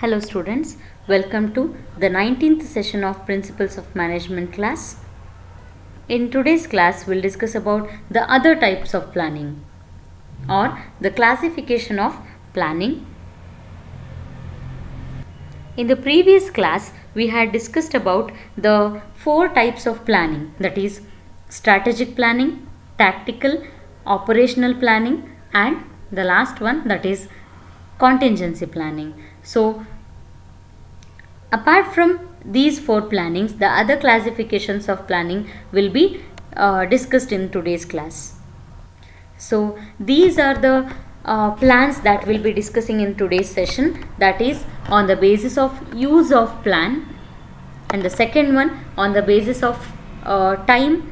Hello students, welcome to the 19th session of Principles of Management class. In today's class, we'll discuss about the other types of planning or the classification of planning. In the previous class, we had discussed about the 4 types of planning, that is strategic planning, tactical, operational planning, and the last one, that is contingency planning. So apart from these 4 plannings, the other classifications of planning will be discussed in today's class. So these are the plans that we'll be discussing in today's session, that is on the basis of use of plan, and the second one on the basis of time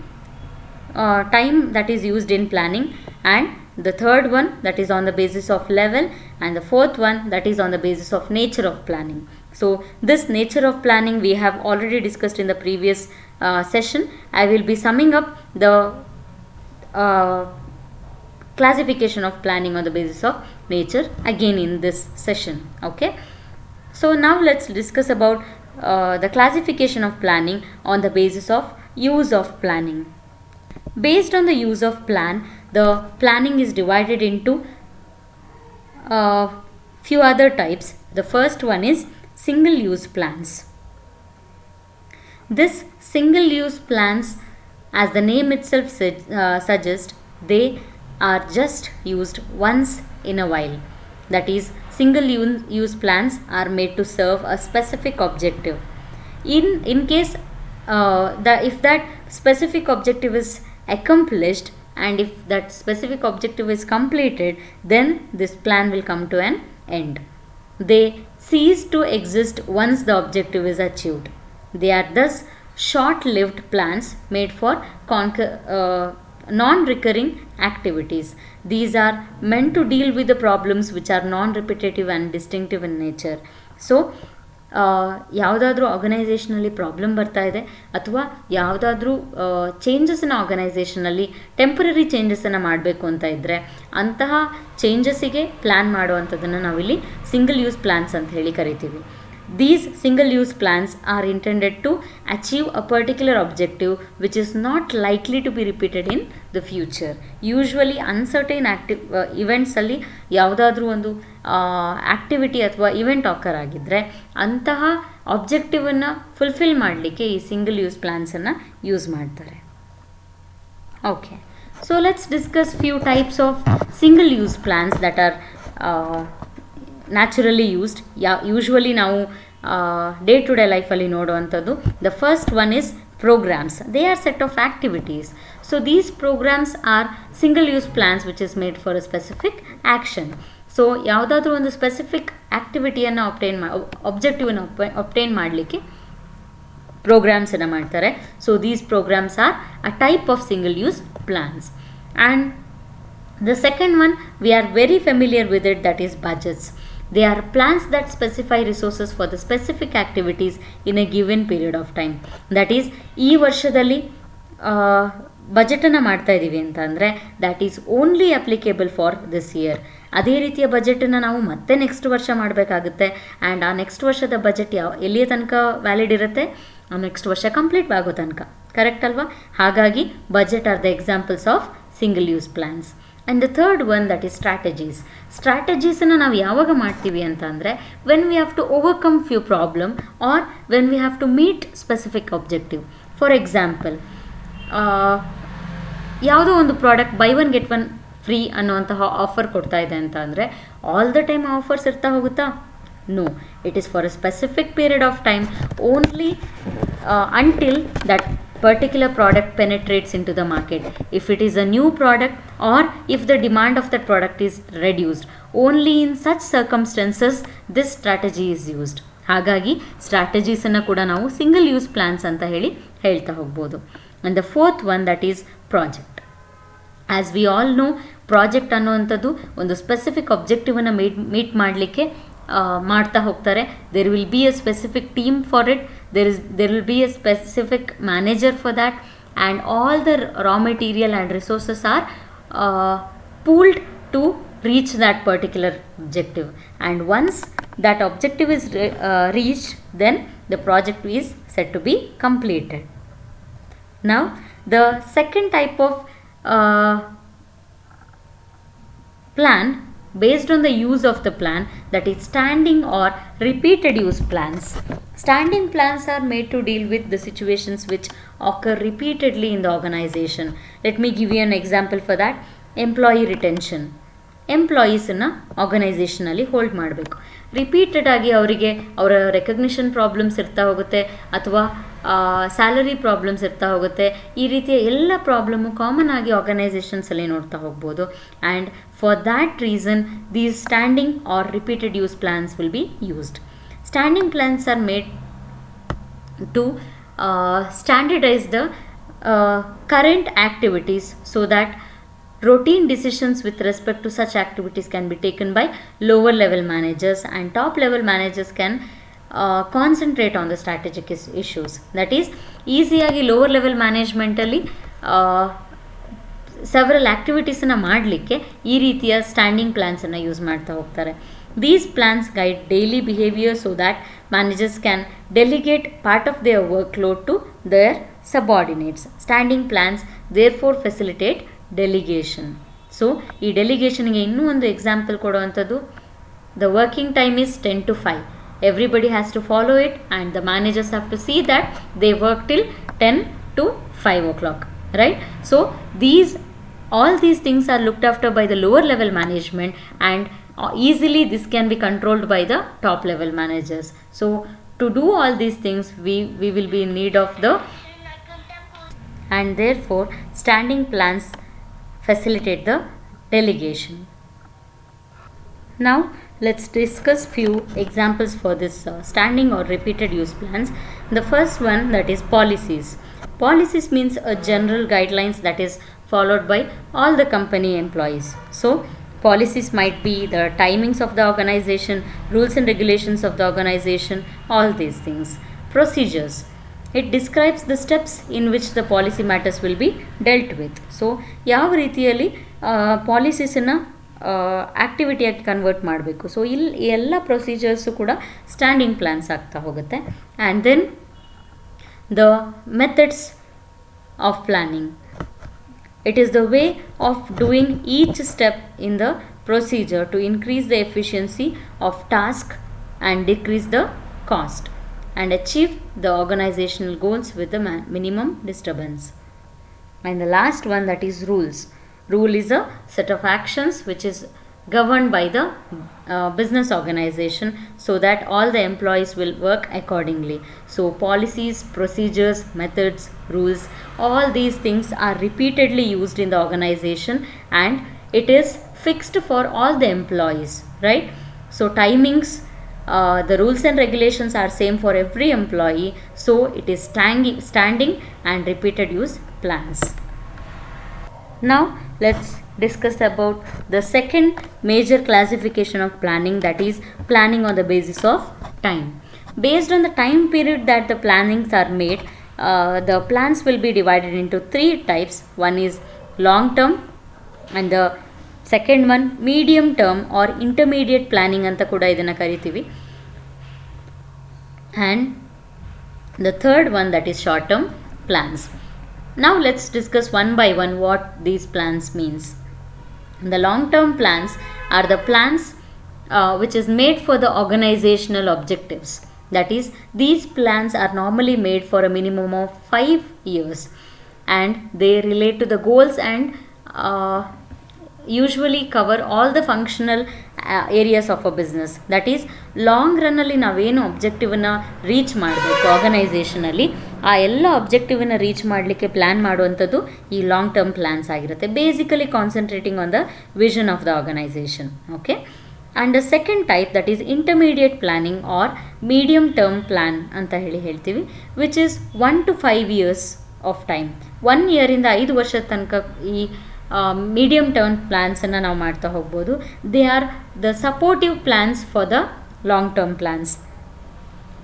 that is used in planning, and the third one that is on the basis of level, and the fourth one that is on the basis of nature of planning. So this nature of planning we have already discussed in the previous session. I will be summing up the classification of planning on the basis of nature again in this session. Okay, so now let's discuss about the classification of planning on the basis of use of planning. Based on the use of plan, the planning is divided into few other types. The first one is single use plans. This single use plans, as the name itself suggests, they are just used once in a while. That is, single use plans are made to serve a specific objective. In case if that specific objective is accomplished and if that specific objective is completed, then this plan will come to an end. They cease to exist once the objective is achieved. They are thus short-lived plans made for non-recurring activities. These are meant to deal with the problems which are non-repetitive and distinctive in nature. So ಯಾವುದಾದ್ರೂ ಆರ್ಗನೈಸೇಷನಲ್ಲಿ problem ಬರ್ತಾ ಇದೆ ಅಥವಾ ಯಾವುದಾದ್ರೂ ಚೇಂಜಸನ್ನು ಆರ್ಗನೈಸೇಷನಲ್ಲಿ temporary ಚೇಂಜಸನ್ನು ಮಾಡಬೇಕು ಅಂತ ಇದ್ದರೆ ಅಂತಹ ಚೇಂಜಸ್ಸಿಗೆ plan ಮಾಡುವಂಥದ್ದನ್ನು ನಾವಿಲ್ಲಿ ಸಿಂಗಲ್ ಯೂಸ್ ಪ್ಲ್ಯಾನ್ಸ್ ಅಂತ ಹೇಳಿ ಕರಿತೀವಿ. These single use plans are intended to achieve a particular objective which is not likely to be repeated in the future. Usually uncertain events ಅಲ್ಲಿ ಯಾವುದಾದ್ರೂ ಒಂದು ಆಕ್ಟಿವಿಟಿ ಅಥವಾ ಇವೆಂಟ್ ಆಕರ್ ಆಗಿದ್ದರೆ ಅಂತಹ ಆಬ್ಜೆಕ್ಟಿವನ್ನು ಫುಲ್ಫಿಲ್ ಮಾಡಲಿಕ್ಕೆ ಈ ಸಿಂಗಲ್ ಯೂಸ್ ಪ್ಲಾನ್ಸನ್ನು ಯೂಸ್ ಮಾಡ್ತಾರೆ. Okay, so let's discuss few types of single use plans that are naturally used. Usually ನಾವು ಡೇ ಟು ಡೇ ಲೈಫಲ್ಲಿ ನೋಡುವಂಥದ್ದು. The first one is programmes. They are set of activities. So these programmes are single use plans which is made for a specific action. So ಯಾವುದಾದ್ರೂ ಒಂದು specific ಆ್ಯಕ್ಟಿವಿಟಿಯನ್ನು ಆಬ್ಜೆಕ್ಟಿವನ್ನು obtain ಮಾಡಲಿಕ್ಕೆ ಪ್ರೋಗ್ರಾಮ್ಸನ್ನು ಮಾಡ್ತಾರೆ. So these programmes are a type of single use plans. And the second one, we are very familiar with it, that is budgets. They are plans that specify resources for the specific activities in a given period of time. That is, ಈ ವರ್ಷದಲ್ಲಿ ಬಜೆಟನ್ನು ಮಾಡ್ತಾ ಇದ್ದೀವಿ ಅಂತ ಅಂದರೆ that is only applicable for this year. ಅದೇ ರೀತಿಯ ಬಜೆಟನ್ನು ನಾವು ಮತ್ತೆ ನೆಕ್ಸ್ಟ್ ವರ್ಷ ಮಾಡಬೇಕಾಗುತ್ತೆ. ಆ್ಯಂಡ್ ಆ ನೆಕ್ಸ್ಟ್ ವರ್ಷದ ಬಜೆಟ್ ಎಲ್ಲಿಯ ತನಕ ವ್ಯಾಲಿಡ್ ಇರುತ್ತೆ? ಆ ನೆಕ್ಸ್ಟ್ ವರ್ಷ ಕಂಪ್ಲೀಟ್ ಆಗೋ ತನಕ. ಕರೆಕ್ಟ್ ಅಲ್ವಾ? ಹಾಗಾಗಿ budget are the examples of single use plans. And the third one, that is strategies. ಸ್ಟ್ರಾಟಜೀಸನ್ನು ನಾವು ಯಾವಾಗ ಮಾಡ್ತೀವಿ ಅಂತ ಅಂದರೆ when we have to overcome few problem or when we have to meet specific objective. For example, ಯಾವುದೋ ಒಂದು product buy one get one free ಅನ್ನುವಂತಹ offer ಕೊಡ್ತಾ ಇದೆ ಅಂತ ಅಂದರೆ ಆಲ್ ದ ಟೈಮ್ ಆಫರ್ಸ್ ಇರ್ತಾ ಹೋಗುತ್ತಾ? No, it is for a specific period of time only until that particular product penetrates into the market. If it is a new product or if the demand of that product is reduced, only in such circumstances this strategy is used. ಹಾಗಾಗಿ ಸ್ಟ್ರಾಟಜೀಸನ್ನು ಕೂಡ ನಾವು single use plants ಅಂತ ಹೇಳ್ತಾ ಹೋಗ್ಬೋದು. And the fourth one, that is project. As we all know, project ಅನ್ನುವಂಥದ್ದು ಒಂದು specific ಆಬ್ಜೆಕ್ಟಿವನ್ನು meet ಮಾಡಲಿಕ್ಕೆ ಮಾಡ್ತಾ ಹೋಗ್ತಾರೆ. There will be a specific team for it. there will be a specific manager for that, and all the raw material and resources are pooled to reach that particular objective. And once that objective is reached, then the project is said to be completed. Now, the second type of plan based on the use of the plan, that is standing or repeated use plans. Standing plans are made to deal with the situations which occur repeatedly in the organization. Let me give you an example for that. Employee retention. ಎಂಪ್ಲಾಯೀಸನ್ನು ಆರ್ಗನೈಸೇಷನಲ್ಲಿ hold ಮಾಡಬೇಕು. Repeated ಆಗಿ ಅವರಿಗೆ ಅವರ recognition problems ಇರ್ತಾ ಹೋಗುತ್ತೆ, ಅಥವಾ salary problems ಇರ್ತಾ ಹೋಗುತ್ತೆ. ಈ ರೀತಿಯ ಎಲ್ಲ ಪ್ರಾಬ್ಲಮ್ಮು ಕಾಮನ್ ಆಗಿ ಆರ್ಗನೈಸೇಷನ್ಸಲ್ಲಿ ನೋಡ್ತಾ ಹೋಗ್ಬೋದು. And for that reason these standing are repeated use plans will be used. Standing plans are made to standardize the current activities so that routine decisions with respect to such activities can be taken by lower level managers, and top level managers can concentrate on the strategic issues. That is, ಈಸಿಯಾಗಿ lower level ಮ್ಯಾನೇಜ್ಮೆಂಟಲ್ಲಿ several ಆ್ಯಕ್ಟಿವಿಟೀಸನ್ನು ಮಾಡಲಿಕ್ಕೆ ಈ ರೀತಿಯ standing ಪ್ಲ್ಯಾನ್ಸನ್ನು use ಮಾಡ್ತಾ ಹೋಗ್ತಾರೆ. These plans guide daily behavior so that managers can delegate part of their workload to their subordinates. Standing plans therefore facilitate delegation. So, ಈ ಡೆಲಿಗೇಷನ್ಗೆ ಇನ್ನೂ ಒಂದು example ಕೊಡುವಂಥದ್ದು, the working time is 10 to 5. Everybody has to follow it, and the managers have to see that they work till 10 to 5 o'clock. Right? So, all these things are looked after by the lower level management, and easily this can be controlled by the top level managers. So to do all these things we will be in need of the, and therefore standing plans facilitate the delegation. Now let's discuss few examples for this standing or repeated use plans. The first one, that is policies. Policies means a general guidelines that is followed by all the company employees. So policies might be the timings of the organization, rules and regulations of the organization, all these things. Procedures. It describes the steps in which the policy matters will be dealt with. So, ಯಾವ ರೀತಿಯಲ್ಲಿ ಪಾಲಿಸೀಸನ್ನು ಆ್ಯಕ್ಟಿವಿಟಿಯಾಗಿ convert ಮಾಡಬೇಕು. So ಇಲ್ಲಿ ಎಲ್ಲ procedures ಕೂಡ standing plans ಆಗ್ತಾ ಹೋಗುತ್ತೆ. And then the methods of planning. It is the way of doing each step in the procedure to increase the efficiency of task and decrease the cost and achieve the organizational goals with the minimum disturbance. And the last one, that is rules. Rule is a set of actions which is governed by the business organization so that all the employees will work accordingly. So policies, procedures, methods, rules, all these things are repeatedly used in the organization, and it is fixed for all the employees, right? So timings, the rules and regulations are same for every employee, so it is standing and repeated use plans. Now let's discuss about the second major classification of planning, that is planning on the basis of time. Based on the time period that the plannings are made, the plans will be divided into three types. One is long term, and the second one medium term or intermediate planning anta kuda idana karitivi, and the third one, that is short term plans. Now let's discuss one by one what these plans means. The long term plans are the plans which is made for the organizational objectives. That is, these plans are normally made for a minimum of 5 years, and they relate to the goals and usually cover all the functional areas of a business. That is, long ರನ್ನಲ್ಲಿ ನಾವೇನು ಅಬ್ಜೆಕ್ಟಿವನ್ನು reach ಮಾಡಬೇಕು ಆರ್ಗನೈಸೇಷನಲ್ಲಿ, ಆ ಎಲ್ಲ ಅಬ್ಜೆಕ್ಟಿವನ್ನು reach ಮಾಡಲಿಕ್ಕೆ plan ಮಾಡುವಂಥದ್ದು ಈ long term plans ಆಗಿರುತ್ತೆ. Basically concentrating on the vision of the organisation. Okay, and the second type, that is intermediate planning or medium term plan ಅಂತ ಹೇಳ್ತೀವಿ, which is 1 to 5 years of time. 1 yearಯಿಂದ 5 ವರ್ಷದ ತನಕ ಈ medium term ಪ್ಲ್ಯಾನ್ಸನ್ನು ನಾವು ಮಾಡ್ತಾ ಹೋಗ್ಬೋದು. They are the supportive plans for the long term plans.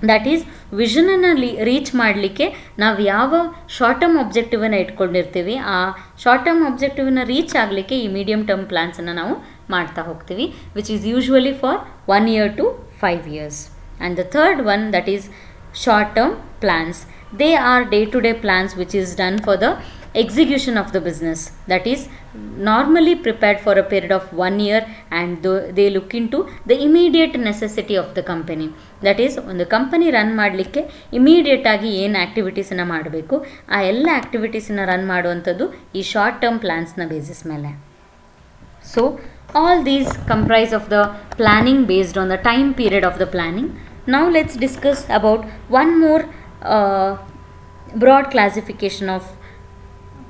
That is, ವಿಷನನ್ನು ರೀಚ್ ಮಾಡಲಿಕ್ಕೆ ನಾವು ಯಾವ ಶಾರ್ಟ್ ಟರ್ಮ್ ಆಬ್ಜೆಕ್ಟಿವನ್ನು ಇಟ್ಕೊಂಡಿರ್ತೀವಿ, ಆ ಶಾರ್ಟ್ ಟರ್ಮ್ ಆಬ್ಜೆಕ್ಟಿವನ್ನು ರೀಚ್ ಆಗಲಿಕ್ಕೆ ಈ ಮೀಡಿಯಮ್ ಟರ್ಮ್ ಪ್ಲ್ಯಾನ್ಸನ್ನು ನಾವು ಮಾಡ್ತಾ ಹೋಗ್ತೀವಿ, which is usually for 1 year to 5 years. And the third one, that is short term plans. They are day to day plans which is done for the execution of the business, that is normally prepared for a period of 1 year, and they look into the immediate necessity of the company. that is ಒಂದು company run ಮಾಡಲಿಕ್ಕೆ ಇಮಿಡಿಯೇಟಾಗಿ ಏನು ಆ್ಯಕ್ಟಿವಿಟೀಸನ್ನು ಮಾಡಬೇಕು ಆ ಎಲ್ಲ ಆ್ಯಕ್ಟಿವಿಟೀಸನ್ನು run ಮಾಡುವಂಥದ್ದು ಈ short term ಪ್ಲ್ಯಾನ್ಸ್ನ basis ಮೇಲೆ. So all these comprise of the planning based on the time period of the planning. Now let's discuss about one more broad classification of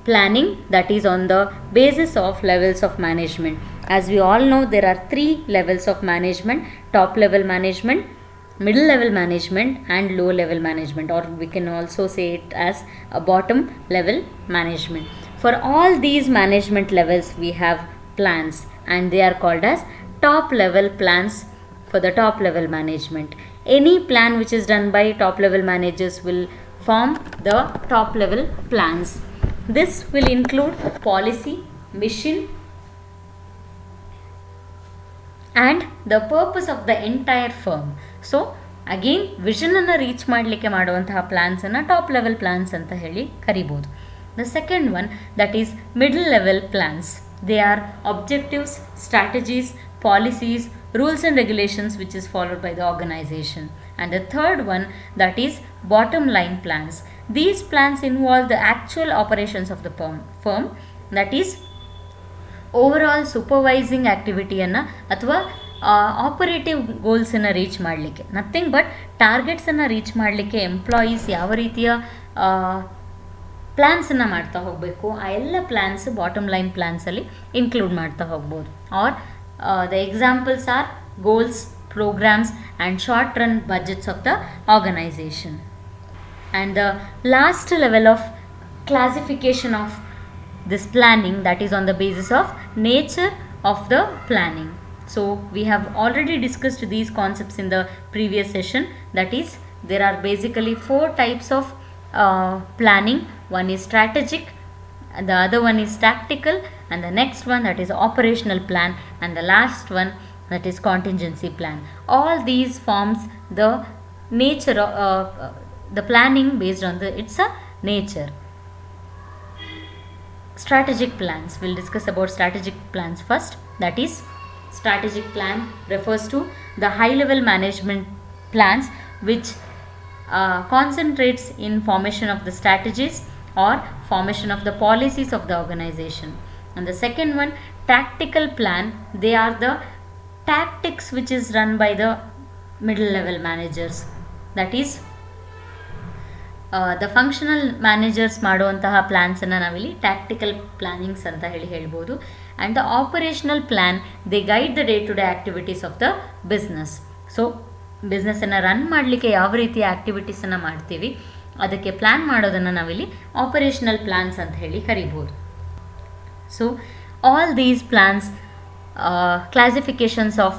planning, that is on the basis of levels of management. As we all know, there are 3 levels of management: top level management, middle level management and low level management, or we can also say it as a bottom level management. For all these management levels we have plans, and they are called as top level plans for the top level management. Any plan which is done by top level managers will form the top level plans. This will include policy, mission and the purpose of the entire firm. So again, vision ಅನ್ನು reach ಮಾಡಲಿಕ್ಕೆ ಮಾಡುವಂತಹ ಪ್ಲಾನ್ಸನ್ನು top level plants ಅಂತ ಹೇಳಿ ಕರಿಬೋದು. The second one, that is middle level plans. They are objectives, strategies, policies, rules and regulations which is followed by the organization. And the third one, that is bottom line plans. These plans involve the actual operations of the firm, that is overall supervising activity-ಯನ್ನು ಅಥವಾ operative ಗೋಲ್ಸನ್ನು reach ಮಾಡಲಿಕ್ಕೆ, nothing but ಟಾರ್ಗೆಟ್ಸನ್ನು reach ಮಾಡಲಿಕ್ಕೆ employees ಯಾವ ರೀತಿಯ ಪ್ಲ್ಯಾನ್ಸನ್ನು ಮಾಡ್ತಾ ಹೋಗಬೇಕು, ಆ ಎಲ್ಲ ಪ್ಲ್ಯಾನ್ಸ್ ಬಾಟಮ್ ಲೈನ್ ಪ್ಲ್ಯಾನ್ಸಲ್ಲಿ ಇನ್ಕ್ಲೂಡ್ ಮಾಡ್ತಾ ಹೋಗ್ಬೋದು. Are the examples are goals, programmes and short run budgets of the organisation. And the last level of classification of this planning, that is on the basis of nature of the planning. So we have already discussed these concepts in the previous session. That is, there are basically 4 types of planning. One is strategic, and the other one is tactical, and the next one, that is operational plan, and the last one, that is contingency plan. All these forms the nature of the planning based on its nature. Strategic plans, we'll discuss about strategic plans first. That is, strategic plan refers to the high level management plans which concentrates in formation of the strategies or formation of the policies of the organization. And the second one, tactical plan, they are the tactics which is run by the middle level managers. That is, the functional managers ಮಾಡುವಂತಹ ಪ್ಲ್ಯಾನ್ಸನ್ನು ನಾವಿಲ್ಲಿ tactical plannings ಅಂತ ಹೇಳ್ಬೋದು. And the operational plan, they guide the day to day activities of the business. So ಬಿಸ್ನೆಸ್ಸನ್ನು run ಮಾಡಲಿಕ್ಕೆ ಯಾವ ರೀತಿಯ ಆ್ಯಕ್ಟಿವಿಟೀಸನ್ನು ಮಾಡ್ತೀವಿ ಅದಕ್ಕೆ ಪ್ಲ್ಯಾನ್ ಮಾಡೋದನ್ನು ನಾವಿಲ್ಲಿ ಆಪರೇಷನಲ್ ಪ್ಲ್ಯಾನ್ಸ್ ಅಂತ ಹೇಳಿ ಕರಿಬೋದು. So all these plans, classifications of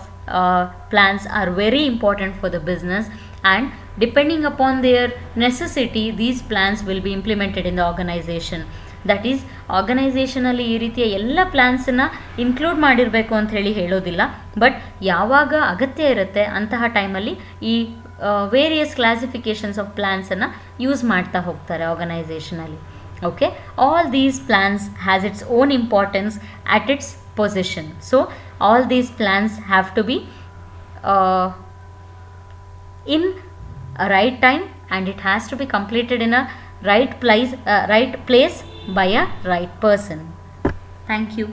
plans are very important for the business, and depending upon their necessity, these plans will be implemented in the organization. That is, ಆರ್ಗನೈಸೇಷನಲ್ಲಿ ಈ ರೀತಿಯ ಎಲ್ಲ ಪ್ಲ್ಯಾನ್ಸನ್ನು include ಮಾಡಿರಬೇಕು ಅಂತ ಹೇಳೋದಿಲ್ಲ, but ಯಾವಾಗ ಅಗತ್ಯ ಇರುತ್ತೆ ಅಂತಹ ಟೈಮಲ್ಲಿ ಈ ವೇರಿಯಸ್ ಕ್ಲಾಸಿಫಿಕೇಷನ್ಸ್ ಆಫ್ ಪ್ಲ್ಯಾನ್ಸನ್ನು ಯೂಸ್ ಮಾಡ್ತಾ ಹೋಗ್ತಾರೆ ಆರ್ಗನೈಸೇಷನಲ್ಲಿ. Okay, all these plans has its own importance at its position. So all these plans have to be in a right time, and it has to be completed in a right place by a right person. Thank you.